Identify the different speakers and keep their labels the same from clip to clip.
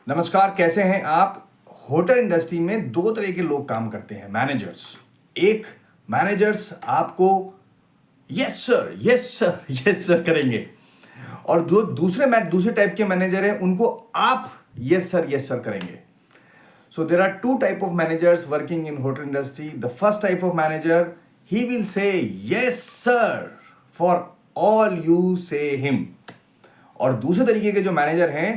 Speaker 1: नमस्कार, कैसे हैं आप। होटल इंडस्ट्री में दो तरह के लोग काम करते हैं, मैनेजर्स। एक मैनेजर्स आपको yes sir yes sir yes sir करेंगे, और दूसरे टाइप के मैनेजर हैं, उनको आप यस सर करेंगे। So there are two type of managers working in hotel industry. The first type of manager, he will say yes sir for all you say him. और दूसरे तरीके के जो मैनेजर हैं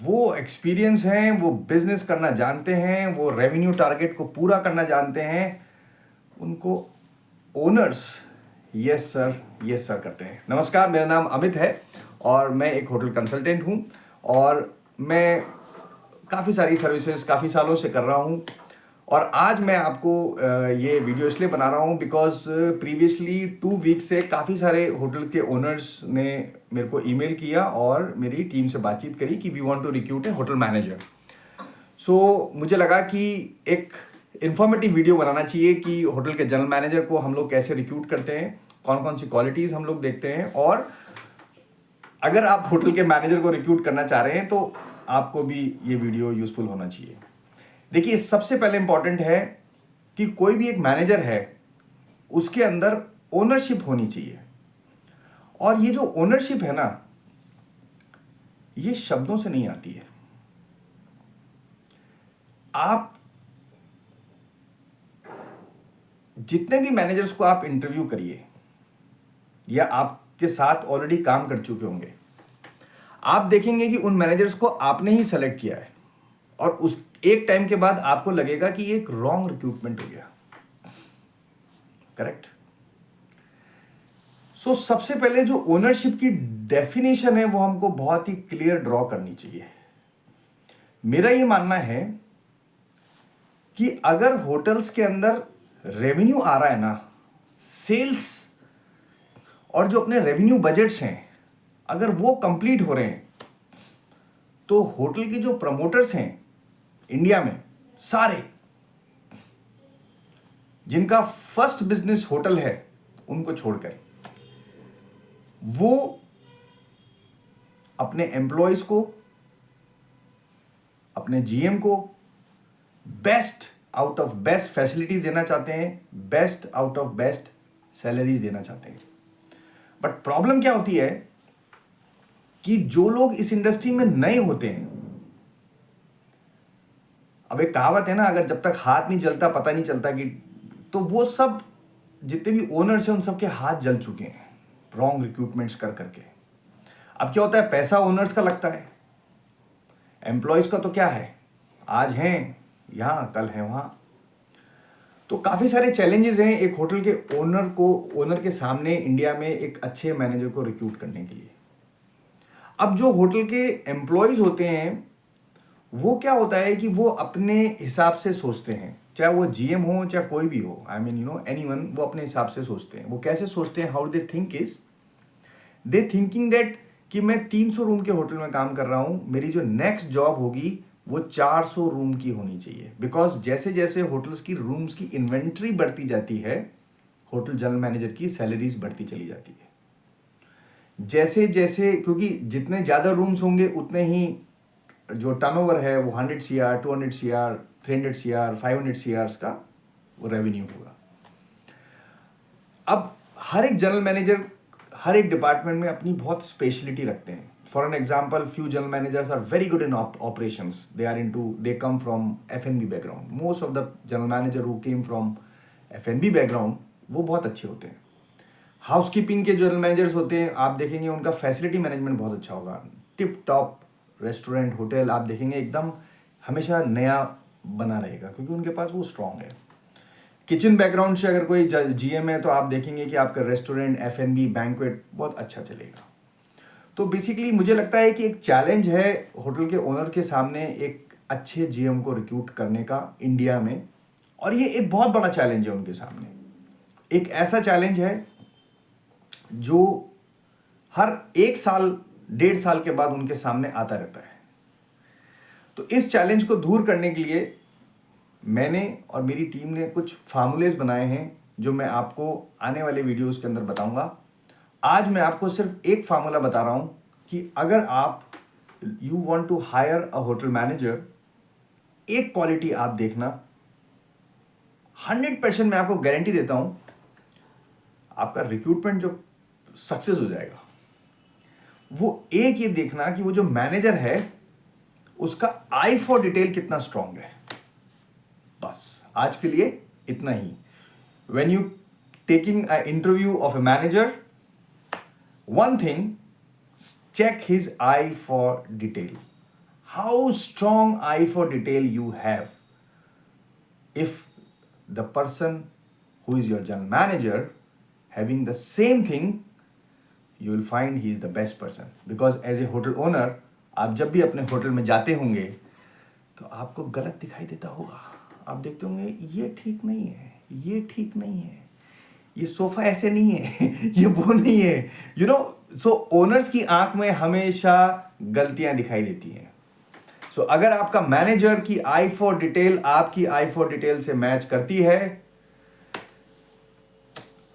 Speaker 1: वो एक्सपीरियंस हैं, वो बिजनेस करना जानते हैं, वो रेवेन्यू टारगेट को पूरा करना जानते हैं, उनको ओनर्स यस सर करते हैं। नमस्कार, मेरा नाम अमित है और मैं एक होटल कंसल्टेंट हूं और मैं काफ़ी सारी सर्विसेज काफ़ी सालों से कर रहा हूं। और आज मैं आपको ये वीडियो इसलिए बना रहा हूं बिकॉज प्रीवियसली 2 वीक से काफ़ी सारे होटल के ओनर्स ने मेरे को ईमेल किया और मेरी टीम से बातचीत करी कि we want to recruit a hotel manager. So मुझे लगा कि एक इन्फॉर्मेटिव वीडियो बनाना चाहिए कि होटल के जनरल मैनेजर को हम लोग कैसे रिक्रूट करते हैं, कौन कौन सी क्वालिटीज़ हम लोग देखते हैं, और अगर आप होटल के मैनेजर को रिक्रूट करना चाह रहे हैं तो आपको भी ये वीडियो यूजफुल होना चाहिए। देखिए, सबसे पहले इंपॉर्टेंट है कि कोई भी एक मैनेजर है उसके अंदर ओनरशिप होनी चाहिए। और ये जो ओनरशिप है ना, ये शब्दों से नहीं आती है। आप जितने भी मैनेजर्स को आप इंटरव्यू करिए या आपके साथ ऑलरेडी काम कर चुके होंगे, आप देखेंगे कि उन मैनेजर्स को आपने ही सेलेक्ट किया है और उस एक टाइम के बाद आपको लगेगा कि ये एक रॉन्ग रिक्रूटमेंट हो गया। करेक्ट। सो सबसे पहले जो ओनरशिप की डेफिनेशन है वो हमको बहुत ही क्लियर ड्रॉ करनी चाहिए। मेरा ये मानना है कि अगर होटल्स के अंदर रेवेन्यू आ रहा है ना, सेल्स और जो अपने रेवेन्यू बजट्स हैं अगर वो कंप्लीट हो रहे हैं, तो होटल के जो प्रमोटर्स हैं इंडिया में सारे, जिनका फर्स्ट बिजनेस होटल है, उनको छोड़कर वो अपने एम्प्लॉयज को, अपने जीएम को best out of best facilities देना चाहते हैं, best out of best salaries देना चाहते हैं। बट प्रॉब्लम क्या होती है कि जो लोग इस इंडस्ट्री में नए होते हैं, अब एक कहावत है ना, अगर जब तक हाथ नहीं जलता पता नहीं चलता कि, तो वो सब जितने भी ओनर्स हैं उन सबके हाथ जल चुके हैं रॉन्ग रिक्रूटमेंट्स कर करके। अब क्या होता है, पैसा ओनर्स का लगता है, एम्प्लॉयज का तो क्या है, आज हैं यहां कल है वहां। तो काफी सारे चैलेंजेस हैं एक होटल के ओनर के सामने इंडिया में एक अच्छे मैनेजर को रिक्रूट करने के लिए। अब जो होटल के एम्प्लॉयज होते हैं वो क्या होता है कि वो अपने हिसाब से सोचते हैं, चाहे वो जीएम हो चाहे कोई भी हो, आई मीन एनीवन, वो अपने हिसाब से सोचते हैं। वो कैसे सोचते हैं, how they think is they thinking that कि मैं 300 रूम के होटल में काम कर रहा हूं, मेरी जो नेक्स्ट जॉब होगी वो 400 रूम की होनी चाहिए। बिकॉज जैसे जैसे होटल्स की रूम्स की इन्वेंट्री बढ़ती जाती है, होटल जनरल मैनेजर की सैलरीज बढ़ती चली जाती है। जैसे जैसे, क्योंकि जितने ज़्यादा रूम्स होंगे उतने ही जो टर्नओवर है वो 100 CR, 200 CR, 300 CR, 500 CR का वो रेवेन्यू होगा। अब हर एक जनरल मैनेजर हर एक डिपार्टमेंट में अपनी बहुत स्पेशलिटी रखते हैं। For an example, few general managers are very good in operations, they come from F&B background. Most of the general manager who came from F&B background वो बहुत अच्छे होते हैं। हाउसकीपिंग के जनरल मैनेजर्स होते हैं, आप देखेंगे उनका फैसिलिटी मैनेजमेंट बहुत अच्छा होगा। टिप टॉप रेस्टोरेंट होटल आप देखेंगे एकदम हमेशा नया बना रहेगा क्योंकि उनके पास वो स्ट्रांग है। किचन बैकग्राउंड से अगर कोई जीएम है तो आप देखेंगे कि आपका रेस्टोरेंट, F&B, बैंक्वेट बहुत अच्छा चलेगा। तो बेसिकली मुझे लगता है कि एक चैलेंज है होटल के ओनर के सामने एक अच्छे जीएम को रिक्रूट करने का इंडिया में, और ये एक बहुत बड़ा चैलेंज है उनके सामने। एक ऐसा चैलेंज है जो हर 1 साल 1.5 साल के बाद उनके सामने आता रहता है। तो इस चैलेंज को दूर करने के लिए मैंने और मेरी टीम ने कुछ फार्मूलेज बनाए हैं जो मैं आपको आने वाले वीडियोस के अंदर बताऊंगा। आज मैं आपको सिर्फ एक फार्मूला बता रहा हूं कि अगर आप you want to hire a hotel manager, एक क्वालिटी आप देखना, 100% मैं आपको गारंटी देता हूं आपका रिक्रूटमेंट जो सक्सेस हो जाएगा। वो एक ये देखना कि वो जो मैनेजर है उसका आई फॉर डिटेल कितना स्ट्रांग है। बस आज के लिए इतना ही। When you taking a interview of a manager, one thing, check his eye for detail. How strong eye for detail you have. If the person who is your general manager having the same thing, you will find he is the best person. Because as a hotel owner, आप जब भी अपने hotel में जाते होंगे तो आपको गलत दिखाई देता होगा। आप देखते होंगे ये ठीक नहीं है, ये ठीक नहीं है, ये सोफा ऐसे नहीं है, ये वो नहीं है, यू नो। सो ओनर्स की आंख में हमेशा गलतियां दिखाई देती हैं। सो अगर आपका मैनेजर की आई फॉर डिटेल आपकी आई फॉर डिटेल से मैच करती है,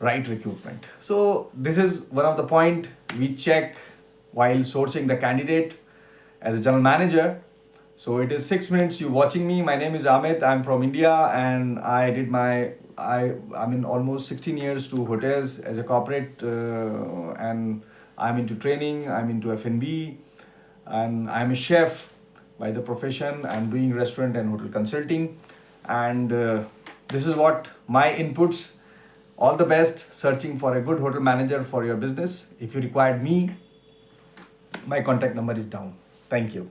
Speaker 1: right recruitment. So this is one of the point we check while sourcing the candidate as a general manager. So it is 6 minutes you watching me. My name is Amit. I'm from India and I did I'm in almost 16 years to hotels as a corporate, and I'm into training, I'm into F&B, and I'm a chef by the profession. I'm doing restaurant and hotel consulting, and this is what my inputs. All the best searching for a good hotel manager for your business. If you required me, my contact number is down. Thank you.